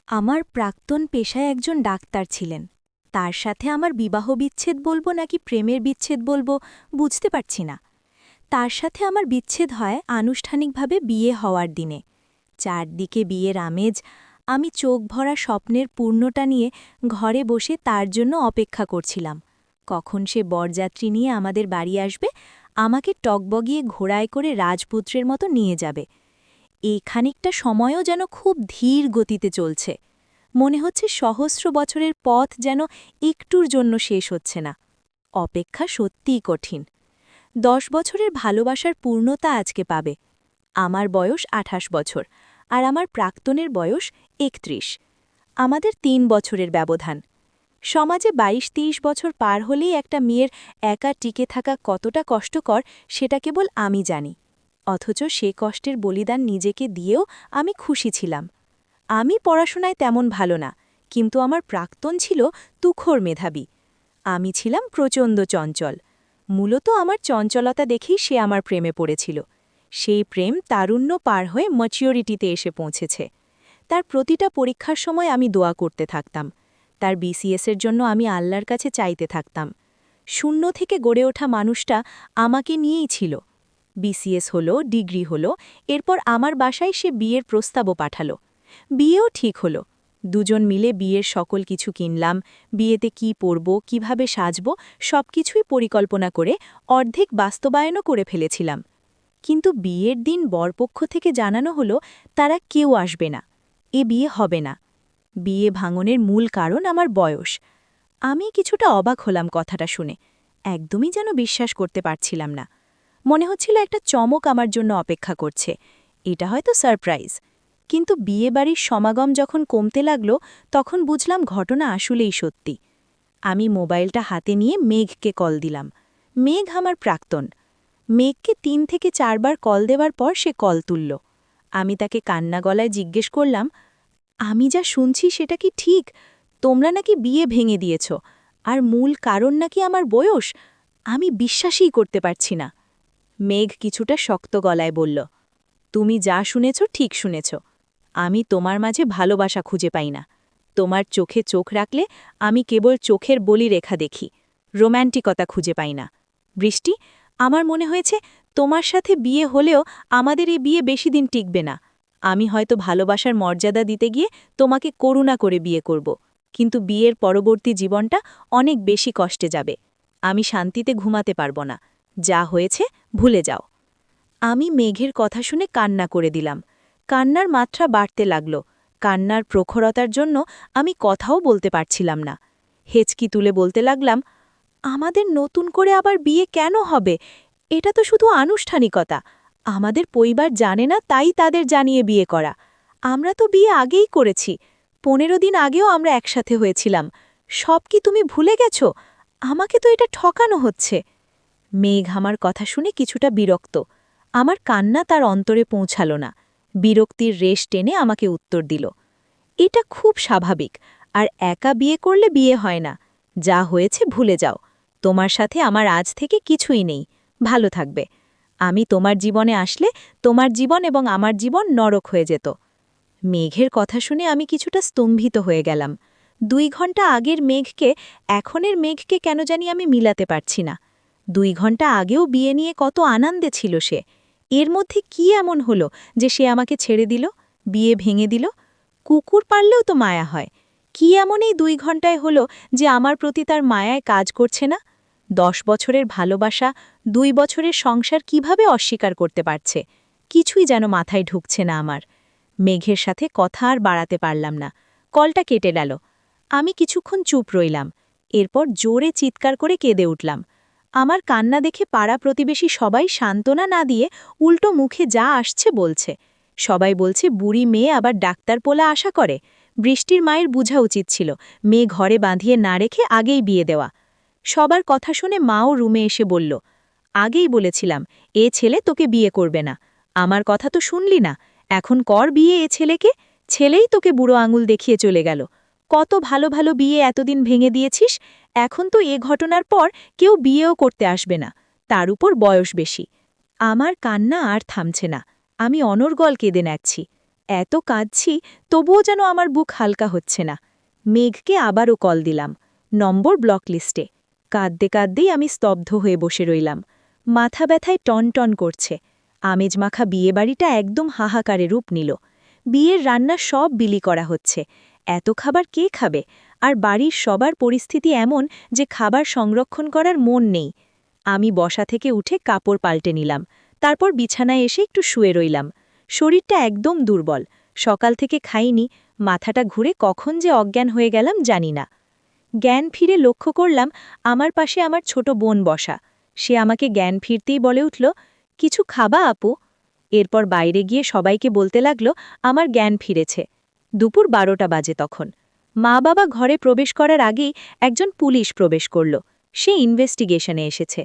আমার প্রাক্তন পেশায় একজন ডাক্তার ছিলেন। তার সাথে আমার বিবাহ বিচ্ছেদ বলবো নাকি প্রেমের বিচ্ছেদ বলবো বুঝতে পারছি না। তার সাথে আমার বিচ্ছেদ হয় আনুষ্ঠানিকভাবে বিয়ে হওয়ার দিনে। চারদিকে বিয়ের আমেজ, আমি চোখ ভরা স্বপ্নের পূর্ণতা নিয়ে ঘরে বসে তার জন্য অপেক্ষা করছিলাম। কখন সে বরযাত্রী নিয়ে আমাদের বাড়ি আসবে, আমাকে টগবগিয়ে ঘোড়ায় করে রাজপুত্রের মতো নিয়ে যাবে। এই খানিকটা সময়ও যেন খুব ধীর গতিতে চলছে। মনে হচ্ছে সহস্র বছরের পথ যেন একটুর জন্য শেষ হচ্ছে না। অপেক্ষা সত্যিই কঠিন। 10 বছরের ভালোবাসার পূর্ণতা আজকে পাবে। আমার বয়স 28 বছর, আর আমার প্রাক্তনের বয়স 31। আমাদের 3 বছরের ব্যবধান। সমাজে 22-23 বছর পার হলেই একটা মেয়ের একা টিকে থাকা কতটা কষ্টকর সেটা কেবল আমি জানি। অথচ সে কষ্টের বলিদান নিজেকে দিয়েও আমি খুশি ছিলাম। আমি পড়াশোনায় তেমন ভালো না, কিন্তু আমার প্রাক্তন ছিল তুখোর মেধাবী। আমি ছিলাম প্রচণ্ড চঞ্চল। মূলত আমার চঞ্চলতা দেখেই সে আমার প্রেমে পড়েছিল। সেই প্রেম তারুণ্য পার হয়ে ম্যাচিওরিটিতে এসে পৌঁছেছে। তার প্রতিটা পরীক্ষার সময় আমি দোয়া করতে থাকতাম। তার বিসিএসের জন্য আমি আল্লাহর কাছে চাইতে থাকতাম। শূন্য থেকে গড়ে ওঠা মানুষটা আমাকে নিয়েই ছিল। বিসিএস হলো, ডিগ্রি হলো, এরপর আমার বাসায় সে বিয়ের প্রস্তাবও পাঠালো। বিয়েও ঠিক হলো। দুজন মিলে বিয়ের সকল কিছু কিনলাম। বিয়েতে কি পরব, কিভাবে সাজব, সবকিছুই পরিকল্পনা করে অর্ধেক বাস্তবায়নও করে ফেলেছিলাম। কিন্তু বিয়ের দিন বরপক্ষ থেকে জানানো হলো তারা কেউ আসবে না, এ বিয়ে হবে না। বিয়ে ভাঙনের মূল কারণ আমার বয়স। আমি কিছুটা অবাক হলাম কথাটা শুনে। একদমই যেন বিশ্বাস করতে পারছিলাম না। মনে হচ্ছিল একটা চমক আমার জন্য অপেক্ষা করছে। এটা হয়তো সারপ্রাইজ। কিন্তু বিয়েবাড়ির সমাগম যখন কমতে লাগল, তখন বুঝলাম ঘটনা আসলেই সত্যি। আমি মোবাইলটা হাতে নিয়ে মেঘকে কল দিলাম। মেঘ আমার প্রাক্তন। মেঘকে 3 থেকে 4 বার কল দেওয়ার পর সে কল তুলল। আমি তাকে কান্না গলায় জিজ্ঞেস করলাম, আমি যা শুনছি সেটা কি ঠিক? তোমরা নাকি বিয়ে ভেঙে দিয়েছ, আর মূল কারণ নাকি আমার বয়স? আমি বিশ্বাসই করতে পারছি না। মেঘ কিছুটা শক্ত গলায় বলল, তুমি যা শুনেছ ঠিক শুনেছ। আমি তোমার মাঝে ভালোবাসা খুঁজে পাই না। তোমার চোখে চোখ রাখলে আমি কেবল চোখের বলি রেখা দেখি, রোম্যান্টিকতা খুঁজে পাই না। বৃষ্টি, আমার মনে হয়েছে তোমার সাথে বিয়ে হলেও আমাদের এই বিয়ে বেশি দিন টিকবে না। আমি হয়তো ভালোবাসার মর্যাদা দিতে গিয়ে তোমাকে করুণা করে বিয়ে করব, কিন্তু বিয়ের পরবর্তী জীবনটা অনেক বেশি কষ্টে যাবে। আমি শান্তিতে ঘুমাতে পারব না। যা হয়েছে ভুলে যাও। আমি মেঘের কথা শুনে কান্না করে দিলাম। কান্নার মাত্রা বাড়তে লাগল। কান্নার প্রখরতার জন্য আমি কথাও বলতে পারছিলাম না। হেঁচকি তুলে বলতে লাগলাম, আমাদের নতুন করে আবার বিয়ে কেন হবে? এটা তো শুধু আনুষ্ঠানিকতা। আমাদের পরিবার জানে না, তাই তাদের জানিয়ে বিয়ে করা। আমরা তো বিয়ে আগেই করেছি। 15 দিন আগেও আমরা একসাথে হয়েছিলাম। সব কি তুমি ভুলে গেছ? আমাকে তো এটা ঠকানো হচ্ছে। মেঘ আমার কথা শুনে কিছুটা বিরক্ত। আমার কান্না তার অন্তরে পৌঁছালো না। বিরক্তির রেশ টেনে আমাকে উত্তর দিল, এটা খুব স্বাভাবিক, আর একা বিয়ে করলে বিয়ে হয় না। যা হয়েছে ভুলে যাও। তোমার সাথে আমার আজ থেকে কিছুই নেই। ভালো থাকবে। আমি তোমার জীবনে আসলে তোমার জীবন এবং আমার জীবন নরক হয়ে যেত। মেঘের কথা শুনে আমি কিছুটা স্তম্ভিত হয়ে গেলাম। 2 ঘন্টা আগের মেঘকে এখনের মেঘকে কেন জানি আমি মিলাতে পারছি না। 2 ঘন্টা আগেও বিয়ে নিয়ে কত আনন্দে ছিল সে। এর মধ্যে কি এমন হলো যে সে আমাকে ছেড়ে দিল, বিয়ে ভেঙে দিল? কুকুর পারলেও তো মায়া হয়। কি এমন এই 2 ঘন্টায় হলো যে আমার প্রতি তার মায়ায় কাজ করছে না? 10 বছরের ভালোবাসা, 2 বছরের সংসার কিভাবে অস্বীকার করতে পারছে? কিছুই যেন মাথায় ঢুকছে না আমার। মেঘের সাথে কথা আর বাড়াতে পারলাম না। কলটা কেটে গেল। আমি কিছুক্ষণ চুপ রইলাম। এরপর জোরে চিৎকার করে কেঁদে উঠলাম। আমার কান্না দেখে পাড়া প্রতিবেশী সবাই সান্ত্বনা না দিয়ে উল্টো মুখে যা আসছে বলছে। সবাই বলছে বুড়ি মেয়ে আবার ডাক্তার পোলা আশা করে। বৃষ্টির মায়ের বুঝা উচিত ছিল মেয়ে ঘরে বাঁধিয়ে না রেখে আগেই বিয়ে দেওয়া। সবার কথা শুনে মাও রুমে এসে বলল, আগেই বলেছিলাম এ ছেলে তোকে বিয়ে করবে না। আমার কথা তো শুনলি না। এখন কর বিয়ে এ ছেলেকে। ছেলেই তোকে বুড়ো আঙুল দেখিয়ে চলে গেল। কত ভালো ভালো বিয়ে এতদিন ভেঙে দিয়েছিস। এখন তো এ ঘটনার পর কেউ বিয়েও করতে আসবে না। তার উপর বয়স বেশি। আমার কান্না আর থামছে না। আমি অনর্গল কেঁদে নাচছি। এত কাঁদছি তবুও যেন আমার বুক হালকা হচ্ছে না। মেঘকে আবারও কল দিলাম, নম্বর ব্লক লিস্টে। কাঁদতে কাঁদতেই আমি স্তব্ধ হয়ে বসে রইলাম। মাথা ব্যথায় টনটন করছে। আমেজ মাখা বিয়েবাড়িটা একদম হাহাকারে রূপ নিল। বিয়ের রান্না সব বিলি করা হচ্ছে। এত খাবার কে খাবে? আর বাড়ির সবার পরিস্থিতি এমন যে খাবার সংরক্ষণ করার মন নেই। আমি বসা থেকে উঠে কাপড় পাল্টে নিলাম। তারপর বিছানায় এসে একটু শুয়ে রইলাম। শরীরটা একদম দুর্বল। সকাল থেকে খাইনি, মাথাটা ঘুরে কখন যে অজ্ঞান হয়ে গেলাম জানি না। জ্ঞান ফিরে লক্ষ্য করলাম আমার পাশে আমার ছোট বোন বসা। সে আমাকে জ্ঞান ফিরতেই বলে উঠল, কিছু খাবা আপু? এরপর বাইরে গিয়ে সবাইকে বলতে লাগলো আমার জ্ঞান ফিরেছে। দুপুর 12টা বাজে তখন। মা বাবা ঘরে প্রবেশ করার আগেই একজন পুলিশ প্রবেশ করল। সে ইনভেস্টিগেশনে এসেছে।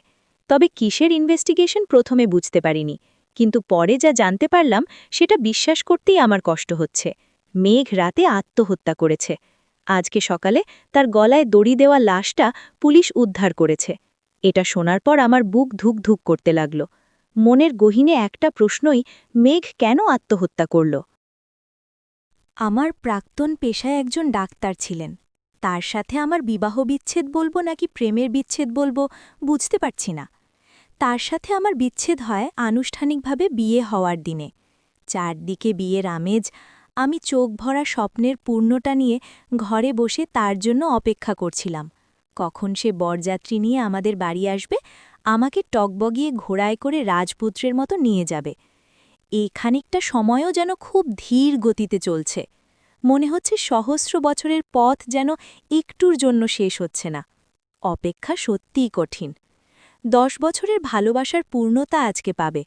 তবে কিসের ইনভেস্টিগেশন প্রথমে বুঝতে পারিনি, কিন্তু পরে যা জানতে পারলাম সেটা বিশ্বাস করতেই আমার কষ্ট হচ্ছে। মেঘ রাতে আত্মহত্যা করেছে। আজকে সকালে তার গলায় দড়ি দেওয়া লাশটা পুলিশ উদ্ধার করেছে। এটা শোনার পর আমার বুক ধুক ধুক করতে লাগল। মনের গহীনে একটা প্রশ্নই, মেঘ কেন আত্মহত্যা করল? আমার প্রাক্তন পেশায় একজন ডাক্তার ছিলেন। তার সাথে আমার বিবাহ বিচ্ছেদ বলবো নাকি প্রেমের বিচ্ছেদ বলবো বুঝতে পারছি না। তার সাথে আমার বিচ্ছেদ হয় আনুষ্ঠানিকভাবে বিয়ে হওয়ার দিনে। চারদিকে বিয়ের আমেজ। আমি চোখ ভরা স্বপ্নের পূর্ণতা নিয়ে ঘরে বসে তার জন্য অপেক্ষা করছিলাম। কখন সে বরযাত্রী নিয়ে আমাদের বাড়ি আসবে, আমাকে টগবগিয়ে ঘোড়ায় করে রাজপুত্রের মতো নিয়ে যাবে। এই খানিকটা সময়ও যেন খুব ধীর গতিতে চলছে। মনে হচ্ছে সহস্র বছরের পথ যেন একটুর জন্য শেষ হচ্ছে না। অপেক্ষা সত্যিই কঠিন। 10 বছরের ভালোবাসার পূর্ণতা আজকে পাবে।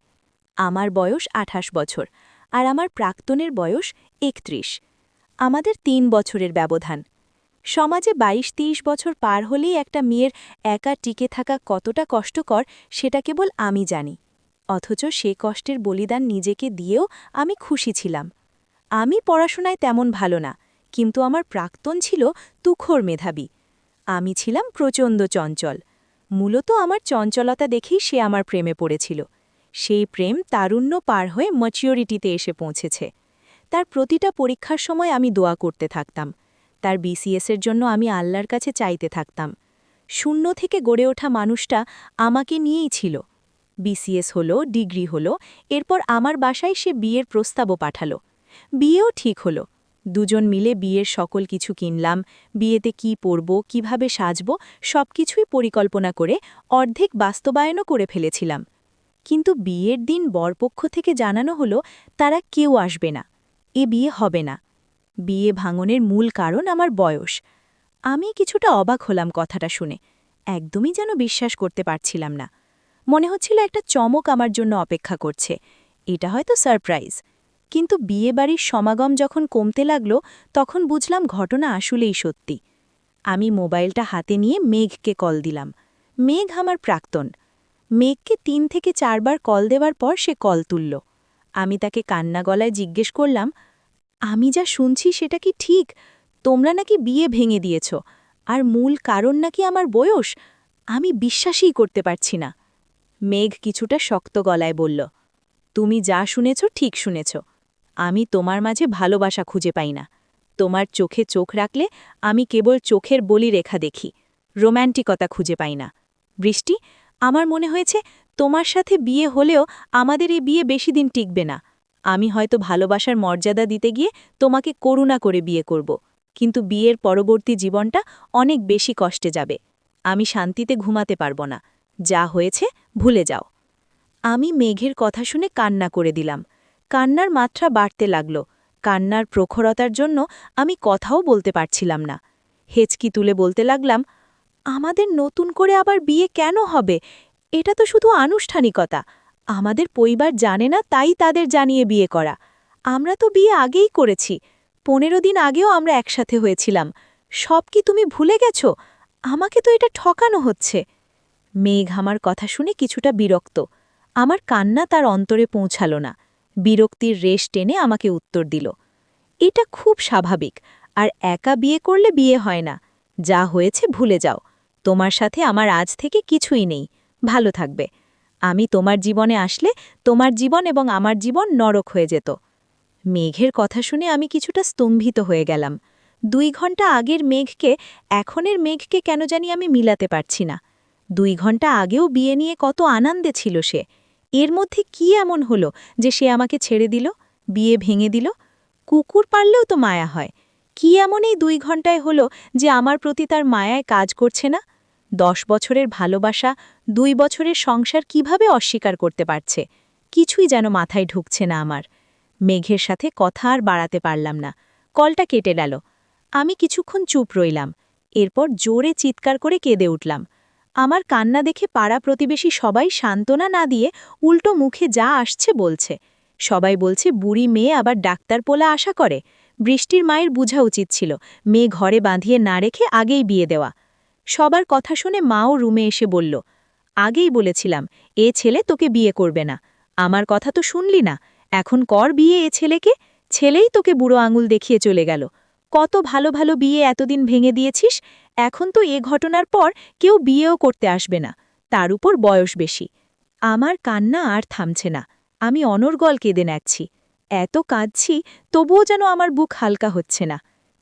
আমার বয়স 28 বছর, আর আমার প্রাক্তনের বয়স 31। আমাদের 3 বছরের ব্যবধান। সমাজে 22-23 বছর পার হলেই একটা মেয়ের একা টিকে থাকা কতটা কষ্টকর সেটা কেবল আমি জানি। অথচ সে কষ্টের বলিদান নিজেকে দিয়েও আমি খুশি ছিলাম। আমি পড়াশোনায় তেমন ভালো না, কিন্তু আমার প্রাক্তন ছিল তুখোড় মেধাবী। আমি ছিলাম প্রচণ্ড চঞ্চল। মূলত আমার চঞ্চলতা দেখেই সে আমার প্রেমে পড়েছিল। সেই প্রেম তারুণ্য পার হয়ে ম্যাচিওরিটিতে এসে পৌঁছেছে। তার প্রতিটা পরীক্ষার সময় আমি দোয়া করতে থাকতাম। তার বিসিএসের জন্য আমি আল্লাহর কাছে চাইতে থাকতাম। শূন্য থেকে গড়ে ওঠা মানুষটা আমাকে নিয়েই ছিল। বিসিএস হলো, ডিগ্রি হলো, এরপর আমার বাসায় সে বিয়ের প্রস্তাবও পাঠালো। বিয়েও ঠিক হলো। দুজন মিলে বিয়ের সকল কিছু কিনলাম। বিয়েতে কি পরব, কিভাবে সাজব, সবকিছুই পরিকল্পনা করে অর্ধেক বাস্তবায়নও করে ফেলেছিলাম। কিন্তু বিয়ের দিন বরপক্ষ থেকে জানানো হলো তারা কেউ আসবে না, এ বিয়ে হবে না। বিয়ে ভাঙনের মূল কারণ আমার বয়স। আমি কিছুটা অবাক হলাম কথাটা শুনে। একদমই যেন বিশ্বাস করতে পারছিলাম না। মনে হচ্ছিল একটা চমক আমার জন্য অপেক্ষা করছে। এটা হয়তো সারপ্রাইজ। কিন্তু বিয়েবাড়ির সমাগম যখন কমতে লাগল, তখন বুঝলাম ঘটনা আসলেই সত্যি। আমি মোবাইলটা হাতে নিয়ে মেঘকে কল দিলাম। মেঘ আমার প্রাক্তন। মেঘকে 3 থেকে 4 বার কল দেওয়ার পর সে কল তুলল। আমি তাকে কান্না গলায় জিজ্ঞেস করলাম, আমি যা শুনছি সেটা কি ঠিক? তোমরা নাকি বিয়ে ভেঙে দিয়েছ, আর মূল কারণ নাকি আমার বয়স? আমি বিশ্বাসই করতে পারছি না। মেঘ কিছুটা শক্ত গলায় বলল, তুমি যা শুনেছ ঠিক শুনেছ। আমি তোমার মাঝে ভালোবাসা খুঁজে পাই না। তোমার চোখে চোখ রাখলে আমি কেবল চোখের বলি রেখা দেখি, রোম্যান্টিকতা খুঁজে পাই না। বৃষ্টি, আমার মনে হয়েছে তোমার সাথে বিয়ে হলেও আমাদের এই বিয়ে বেশি দিন টিকবে না। আমি হয়তো ভালোবাসার মর্যাদা দিতে গিয়ে তোমাকে করুণা করে বিয়ে করব, কিন্তু বিয়ের পরবর্তী জীবনটা অনেক বেশি কষ্টে যাবে। আমি শান্তিতে ঘুমাতে পারব না। যা হয়েছে ভুলে যাও। আমি মেঘের কথা শুনে কান্না করে দিলাম। কান্নার মাত্রা বাড়তে লাগল। কান্নার প্রখরতার জন্য আমি কথাও বলতে পারছিলাম না। হেঁচকি তুলে বলতে লাগলাম, আমাদের নতুন করে আবার বিয়ে কেন হবে? এটা তো শুধু আনুষ্ঠানিকতা। আমাদের পরিবার জানে না, তাই তাদের জানিয়ে বিয়ে করা। আমরা তো বিয়ে আগেই করেছি। 15 দিন আগেও আমরা একসাথে হয়েছিলাম। সব কি তুমি ভুলে গেছ? আমাকে তো এটা ঠকানো হচ্ছে। মেঘ আমার কথা শুনে কিছুটা বিরক্ত। আমার কান্না তার অন্তরে পৌঁছাল না। বিরক্তির রেশ টেনে আমাকে উত্তর দিল, এটা খুব স্বাভাবিক। আর একা বিয়ে করলে বিয়ে হয় না। যা হয়েছে ভুলে যাও। তোমার সাথে আমার আজ থেকে কিছুই নেই। ভালো থাকবে। আমি তোমার জীবনে আসলে তোমার জীবন এবং আমার জীবন নরক হয়ে যেত। মেঘের কথা শুনে আমি কিছুটা স্তম্ভিত হয়ে গেলাম। 2 ঘন্টা আগের মেঘকে এখনের মেঘকে কেন জানি আমি মিলাতে পারছি না। 2 ঘন্টা আগেও বিয়ে নিয়ে কত আনন্দে ছিল সে। এর মধ্যে কি এমন হলো যে সে আমাকে ছেড়ে দিল, বিয়ে ভেঙে দিল? কুকুর পারলেও তো মায়া হয়। কি এমন এই 2 ঘন্টায় হলো যে আমার প্রতি তার মায়ায় কাজ করছে না? 10 বছরের ভালোবাসা, 2 বছরের সংসার কিভাবে অস্বীকার করতে পারছে? কিছুই যেন মাথায় ঢুকছে না আমার। মেঘের সাথে কথা আর বাড়াতে পারলাম না। কলটা কেটে গেল। আমি কিছুক্ষণ চুপ রইলাম। এরপর জোরে চিৎকার করে কেঁদে উঠলাম। আমার কান্না দেখে পাড়া প্রতিবেশী সবাই সান্ত্বনা না দিয়ে উল্টো মুখে যা আসছে বলছে। সবাই বলছে বুড়ি মেয়ে আবার ডাক্তার পোলা আশা করে। বৃষ্টির মায়ের বুঝা উচিত ছিল, মেয়ে ঘরে বাঁধিয়ে না রেখে আগেই বিয়ে দেওয়া। সবার কথা শুনে মাও রুমে এসে বলল, আগেই বলেছিলাম এ ছেলে তোকে বিয়ে করবে না। আমার কথা তো শুনলি না, এখন কর বিয়ে এ ছেলেকে। ছেলেই তোকে বুড়ো আঙুল দেখিয়ে চলে গেল। কত ভালো ভালো বিয়ে এতদিন ভেঙে দিয়েছিস, এখন তো এ ঘটনার পর কেউ বিয়েও করতে আসবে না, তার উপর বয়স বেশি। আমার কান্না আর থামছে না। আমি অনর্গল কেঁদে নাচছি। এত কাঁদছি, তবুও যেন আমার বুক হালকা হচ্ছে না।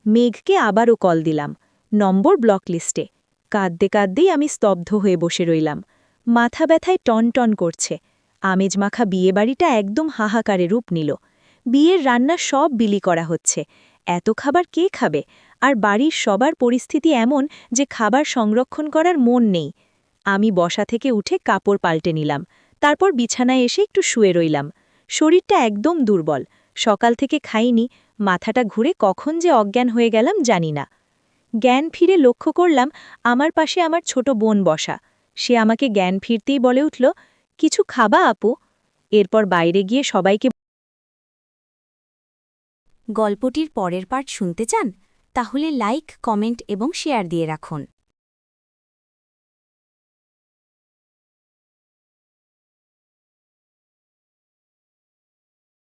মেঘকে আবারও কল দিলাম, নম্বর ব্লক লিস্টে। কাঁদতে কাঁদতেই আমি স্তব্ধ হয়ে বসে রইলাম। মাথা ব্যথায় টনটন করছে। আমেজমাখা বিয়েবাড়িটা একদম হাহাকারে রূপ নিল। বিয়ের রান্না সব বিলি করা হচ্ছে। এত খাবার কে খাবে? আর বাড়ির সবার পরিস্থিতি এমন যে খাবার সংরক্ষণ করার মন নেই। আমি বসা থেকে উঠে কাপড় পাল্টে নিলাম। তারপর বিছানায় এসে একটু শুয়ে রইলাম। শরীরটা একদম দুর্বল। সকাল থেকে খাইনি, মাথাটা ঘুরে কখন যে অজ্ঞান হয়ে গেলাম জানি না। জ্ঞান ফিরে লক্ষ্য করলাম আমার পাশে আমার ছোট বোন বসা। সে আমাকে জ্ঞান ফিরতেই বলে উঠল, কিছু খাবা আপু? এরপর বাইরে গিয়ে সবাইকে। গল্পটির পরের পার্ট শুনতে চান? তাহলে লাইক, কমেন্ট এবং শেয়ার দিয়ে রাখুন।